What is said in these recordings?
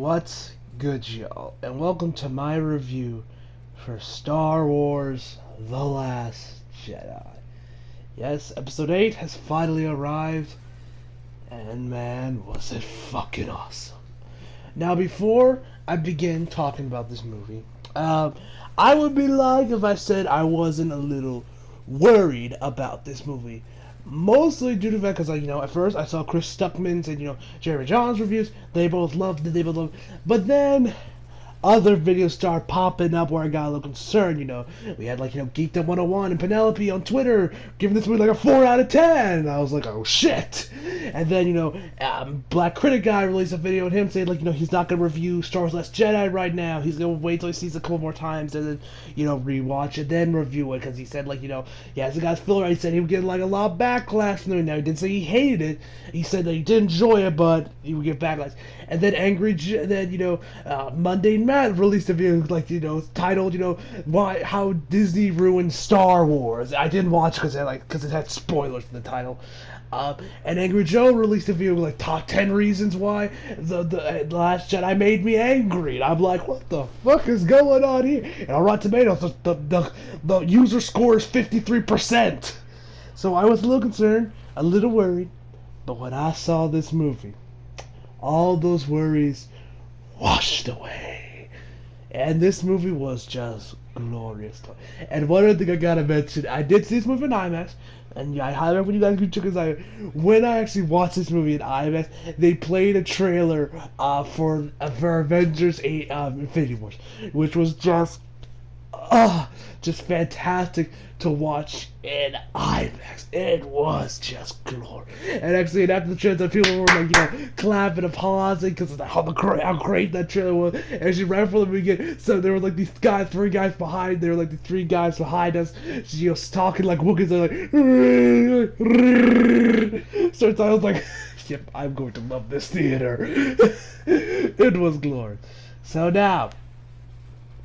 What's good, y'all? And welcome to my review for Star Wars The Last Jedi. Yes, episode 8 has finally arrived, and man, was it fucking awesome. Now, before I begin talking about this movie, I would be lying if I said I wasn't a little worried about this movie. Mostly due to the fact, because, at first I saw Chris Stuckman's and, Jeremy John's reviews. They both loved it, But then other videos started popping up where I got a little concerned, We had, Geekdom 101 and Penelope on Twitter giving this movie, a 4 out of 10. And I was like, oh, shit. And then, Black Critic Guy released a video of him saying, he's not going to review Star Wars Last Jedi right now. He's going to wait till he sees it a couple more times and then, rewatch it, then review it. Because he said, he has the guy's filler. He said he would get, a lot of backlash from it. Now, he didn't say he hated it. He said that he did enjoy it, but he would get backlash. And then Mundane Matt released a video, titled, how Disney ruined Star Wars. I didn't watch because it had spoilers in the title. And Angry Joe released a video top 10 reasons why the Last Jedi made me angry. And I'm like, what the fuck is going on here? And on Rotten Tomatoes, the user score is 53%. So I was a little concerned, a little worried. But when I saw this movie, all those worries washed away. And this movie was just glorious. And one other thing I gotta mention, I did see this movie in IMAX, and I highly recommend you guys go check this out. When I actually watched this movie in IMAX, they played a trailer for Avengers 8 Infinity Wars, which was just fantastic to watch in IMAX. It was just glory. And actually, after the trailer, people were clapping, applauding because of how great that trailer was. And actually, right before the movie, so there were these guys, three guys behind. There were the three guys behind us, talking like Wookiees. They're so I was like, yep, I'm going to love this theater. It was glory. So now,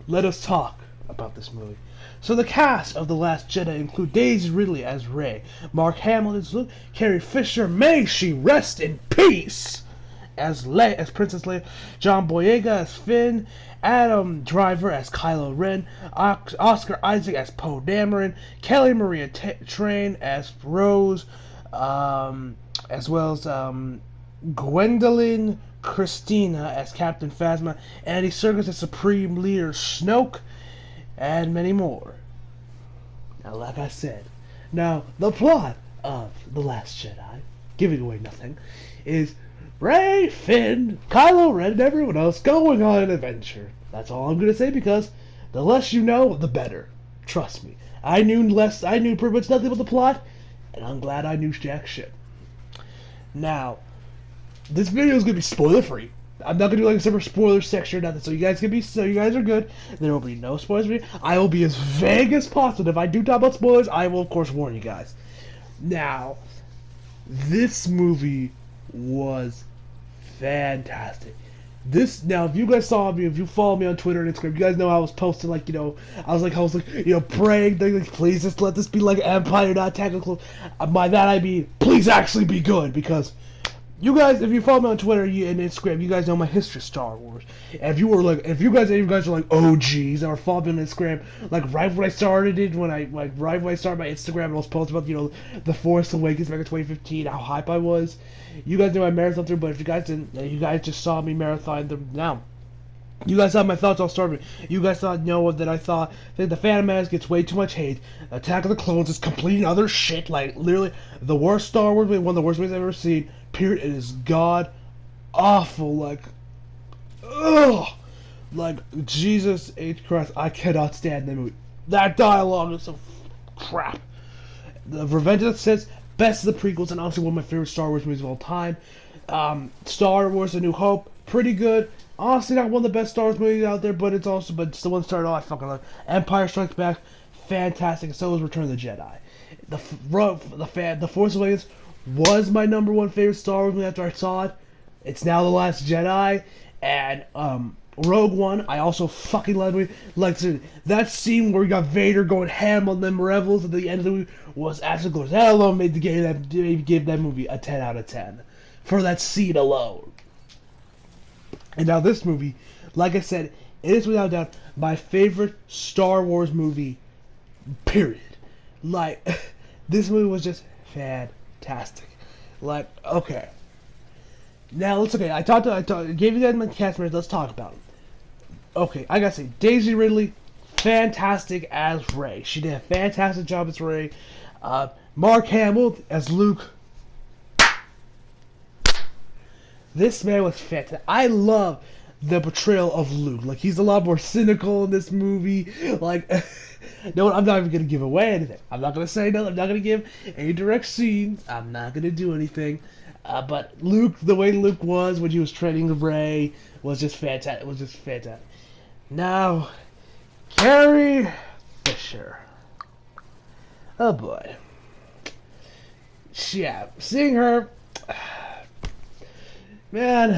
let us talk about this movie. So the cast of The Last Jedi include Daisy Ridley as Rey, Mark Hamill as Luke, Carrie Fisher, may she rest in peace, as Princess Leia, John Boyega as Finn, Adam Driver as Kylo Ren, Oscar Isaac as Poe Dameron, Kelly Maria Tran as Rose, as well as Gwendolyn Christina as Captain Phasma, Andy Serkis as Supreme Leader Snoke, and many more. Now, like I said, the plot of The Last Jedi, giving away nothing, is Rey, Finn, Kylo Ren, and everyone else going on an adventure. That's all I'm going to say, because the less you know, the better. Trust me. I knew pretty much nothing about the plot, and I'm glad I knew jack shit. Now, this video is going to be spoiler-free. I'm not gonna do a separate spoiler section or nothing, so you guys are good. There will be no spoilers for you. I will be as vague as possible. If I do talk about spoilers, I will of course warn you guys. Now, this movie was fantastic. If you guys saw me, if you follow me on Twitter and Instagram, you guys know I was posting I was praying, please just let this be like Empire, not Attack of the Clones. By that I mean, please actually be good, because you guys, if you follow me on Twitter and Instagram, you guys know my history of Star Wars. And if you guys are like OGs or follow me on Instagram, right when I started it, right when I started my Instagram, and I was posting about the Force Awakens back in 2015, how hype I was. You guys know I marathon through, but if you guys didn't, you guys just saw me marathon them now. You guys saw my thoughts on Star Wars. You guys that I thought that the Phantom Menace gets way too much hate. Attack of the Clones is complete other shit. Literally, the worst Star Wars movie, one of the worst movies I've ever seen. Period. It is god awful. Jesus H. Christ, I cannot stand that movie. That dialogue is so crap. The Revenge of the Sith, best of the prequels, and honestly one of my favorite Star Wars movies of all time. Star Wars: A New Hope, pretty good. Honestly, not one of the best Star Wars movies out there, but it's the one started off. I fucking love. Empire Strikes Back, fantastic. So is Return of the Jedi. The Force Awakens was my #1 favorite Star Wars movie after I saw it. It's now The Last Jedi, and Rogue One. I also fucking love the movie. That scene where you got Vader going ham on them rebels at the end of the movie was absolutely glorious. That alone made give that movie a 10 out of 10 for that scene alone. And now this movie, like I said, it is without doubt my favorite Star Wars movie, period. Like, this movie was just fantastic. Like, okay. Now, gave you guys my cast members, let's talk about them. Okay, I gotta say, Daisy Ridley, fantastic as Rey. She did a fantastic job as Rey. Mark Hamill as Luke. This man was fantastic. I love the portrayal of Luke. Like, he's a lot more cynical in this movie. Like, no, I'm not even gonna give away anything. I'm not gonna say nothing. I'm not gonna give any direct scenes. I'm not gonna do anything. But Luke, the way Luke was when he was training Rey, was just fantastic. It was just fantastic. Now, Carrie Fisher. Oh boy. Yeah, seeing her, man.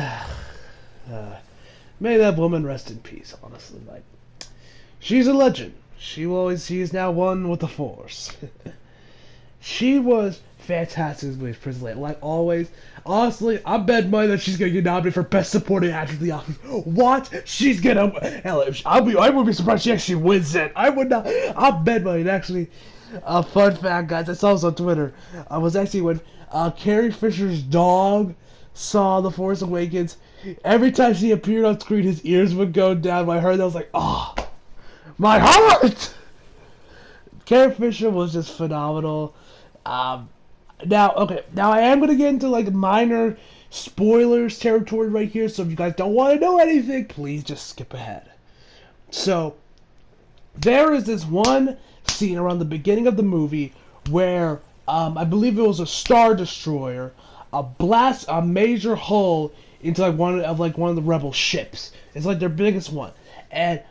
May that woman rest in peace. Honestly, like, she's a legend. She is now one with the Force. She was fantastic with Princess Leia. Like always, honestly, I bet money that she's gonna get nominated for Best Supporting Actress in the Oscars. What? She's gonna? Hell, I would be surprised she actually wins it. I would not. I bet money. And actually, a fun fact, guys, I saw this on Twitter. I was actually when Carrie Fisher's dog saw The Force Awakens. Every time she appeared on screen, his ears would go down. When I heard that, I was like, oh, my heart. Carrie Fisher was just phenomenal. Now I am gonna get into like minor spoilers territory right here, so if you guys don't want to know anything, please just skip ahead. So, there is this one scene around the beginning of the movie where, I believe it was a Star Destroyer, blasts a major hole into like one of the rebel ships. It's like their biggest one, and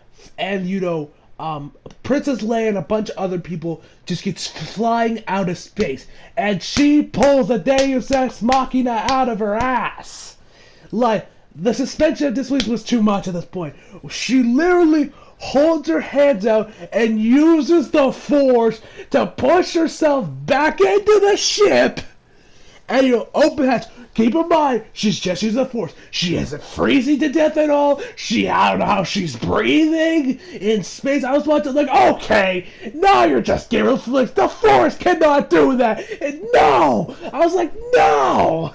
Princess Leia and a bunch of other people just gets flying out of space, and she pulls a Deus Ex Machina out of her ass. Like, the suspension of disbelief was too much at this point. She literally holds her hands out and uses the Force to push herself back into the ship. And open hatch. Keep in mind, she's just using the Force. She isn't freezing to death at all. I don't know how she's breathing in space. I was watching like, okay, now you're just giving flicks. The Force cannot do that. And no! I was like, no!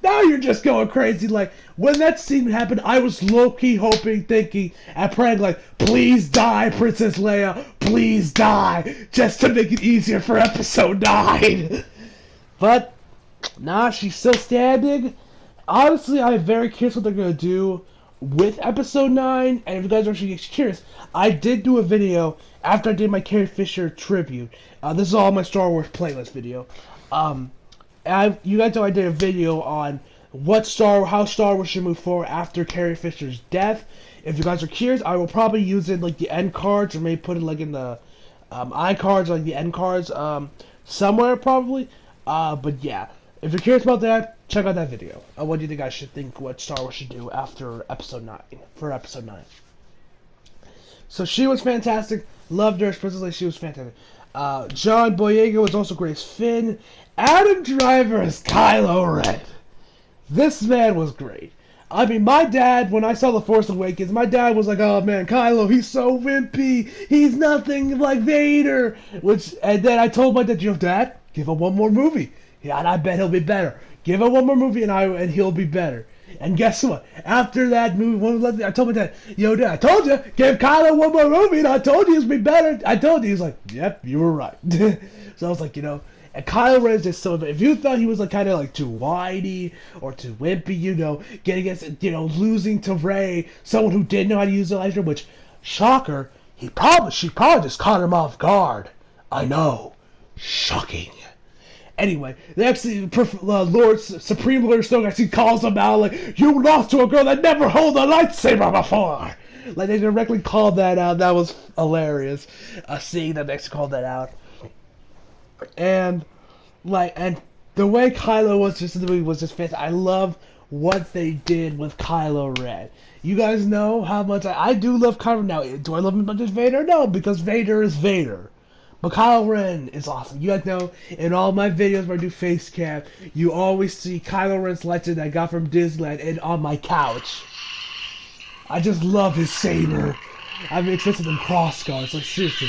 Now you're just going crazy. Like, when that scene happened, I was low-key hoping, thinking, and praying like, please die, Princess Leia. Please die. Just to make it easier for Episode 9. But nah, she's still standing. Honestly, I'm very curious what they're going to do with Episode 9. And if you guys are actually curious, I did do a video after I did my Carrie Fisher tribute. This is all my Star Wars playlist video. You guys know I did a video on how Star Wars should move forward after Carrie Fisher's death. If you guys are curious, I will probably use it like the end cards, or maybe put it like in the iCards, like the end cards, somewhere probably. But yeah. If you're curious about that, check out that video. What do you think I should think what Star Wars should do after Episode 9, for Episode 9. So she was fantastic. Loved her. Princess Leia, she was fantastic. John Boyega was also great as Finn. Adam Driver as Kylo Ren. This man was great. I mean, my dad, when I saw The Force Awakens, my dad was like, oh man, Kylo, he's so wimpy. He's nothing like Vader. And then I told my dad, Dad, give him one more movie. Yeah, and I bet he'll be better. Give him one more movie and he'll be better. And guess what? After that movie, I told my dad, Dad, I told you, give Kylo one more movie, and I told you he'd be better. I told you. He's like, yep, you were right. So I was like, and Kylo Ren is just so, if you thought he was like kind of like too whiny or too wimpy, getting against, losing to Rey, someone who didn't know how to use the lightsaber, which, shocker, she probably just caught him off guard. I know. Shocking. Anyway, Supreme Lord Snoke actually calls him out like, you lost to a girl that never held a lightsaber before! Like, they directly called that out. That was hilarious, seeing them actually called that out. And the way Kylo was just in the movie was just fantastic. I love what they did with Kylo Ren. You guys know how much I do love Kylo. Now, do I love him as much as Vader? No, because Vader is Vader. But Kylo Ren is awesome. You guys know, in all my videos where I do face cam, you always see Kylo Ren's lightsaber that I got from Disneyland and on my couch. I just love his saber. I'm expensive than cross guards. Like seriously,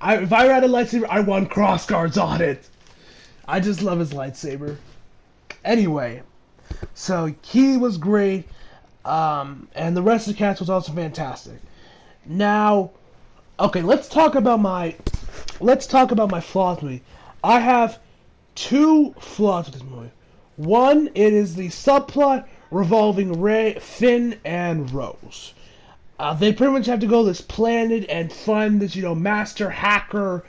if I had a lightsaber, I want cross guards on it. I just love his lightsaber. Anyway, so he was great, and the rest of the cast was also fantastic. Now, okay, let's talk about my flaws with the movie. I have two flaws with this movie. One, it is the subplot revolving Finn and Rose. They pretty much have to go to this planet and find this, master hacker,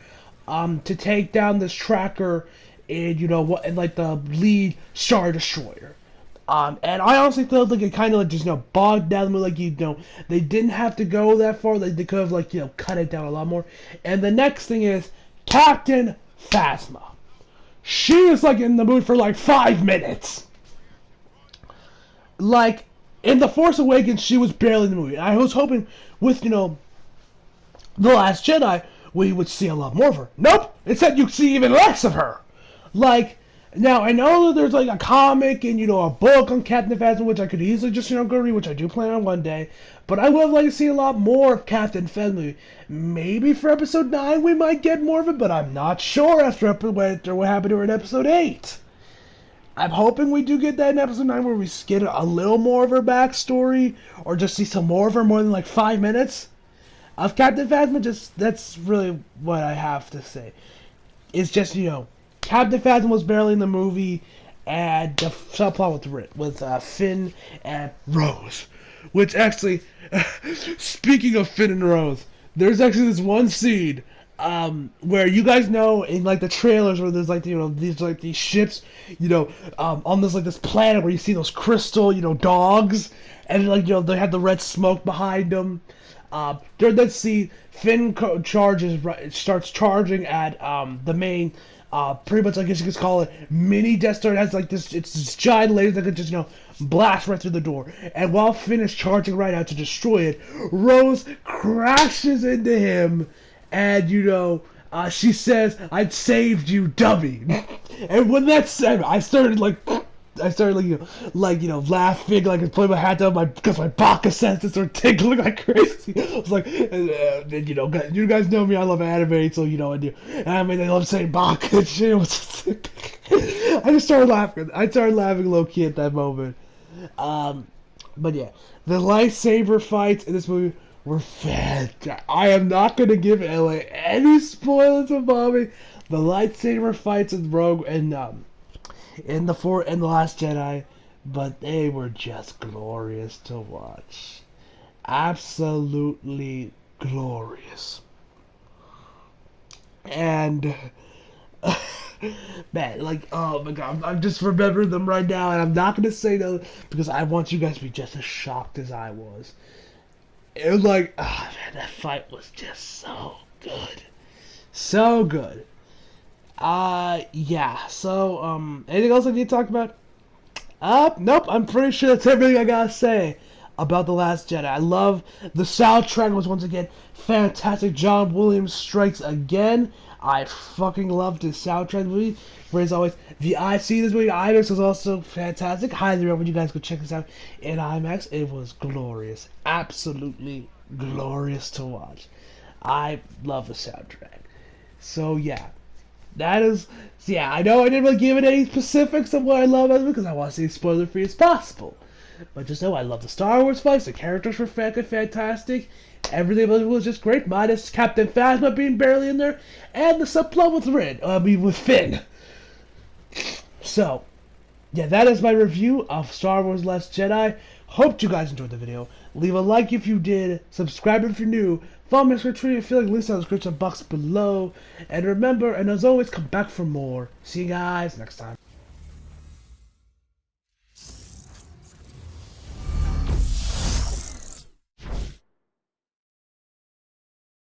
to take down this tracker, and and like the lead Star Destroyer. And I honestly felt like it kind of just bogged down the movie. Like they didn't have to go that far. Like they could have cut it down a lot more. And the next thing is Captain Phasma. She is in the movie for 5 minutes. Like in The Force Awakens, she was barely in the movie. I was hoping with The Last Jedi we would see a lot more of her. Nope, it said you see even less of her. Now, I know that there's a comic and, a book on Captain Phasma, which I could easily just, go read, which I do plan on one day. But I would like to see a lot more of Captain Phasma. Maybe for episode 9 we might get more of it, but I'm not sure after what happened to her in episode 8. I'm hoping we do get that in episode 9 where we get a little more of her backstory, or just see some more of her more than 5 minutes. Of Captain Phasma, that's really what I have to say. It's just, Captain Phasma was barely in the movie, and the subplot with Finn and Rose. Which actually, speaking of Finn and Rose, there's actually this one scene where you guys know in the trailers where there's these ships, on this planet where you see those crystal dogs, and they have the red smoke behind them. During that scene, Finn starts charging at the main. Pretty much, I guess you could call it mini Death Star. It has it's this giant laser that could just, blast right through the door. And while Finn is charging right out to destroy it, Rose crashes into him, and she says, "I'd saved you, dummy." And when that said, I started laughing, and putting my hat down because my baka senses are tingling like crazy. I was like, you guys know me, I love anime, so I love saying baka and shit. I just started laughing. I started laughing low key at that moment. But yeah, the lightsaber fights in this movie were fantastic. I am not gonna give any spoilers about me. The lightsaber fights in Rogue and in the Last Jedi, but they were just glorious to watch. Absolutely glorious. And man, oh my god, I'm just remembering them right now, and I'm not gonna say no because I want you guys to be just as shocked as I was. It was man, that fight was just so good. So good. Yeah, so, anything else I need to talk about? Nope, I'm pretty sure that's everything I gotta say about The Last Jedi. I love the soundtrack was once again fantastic. John Williams strikes again. I fucking loved his soundtrack movie. As always, the IC this movie, IMAX was also fantastic. Highly recommend you guys go check this out in IMAX. It was glorious. Absolutely glorious to watch. I love the soundtrack. So, yeah. I know I didn't really give it any specifics of what I love about it because I want to see spoiler free as possible. But just know I love the Star Wars fights, the characters were fantastic, everything was just great, minus Captain Phasma being barely in there, and the subplot with Finn. So, yeah, that is my review of Star Wars Last Jedi. Hope you guys enjoyed the video. Leave a like if you did, subscribe if you're new, follow me on Twitter if you feel like, links in the description box below, and remember, and as always, come back for more. See you guys next time.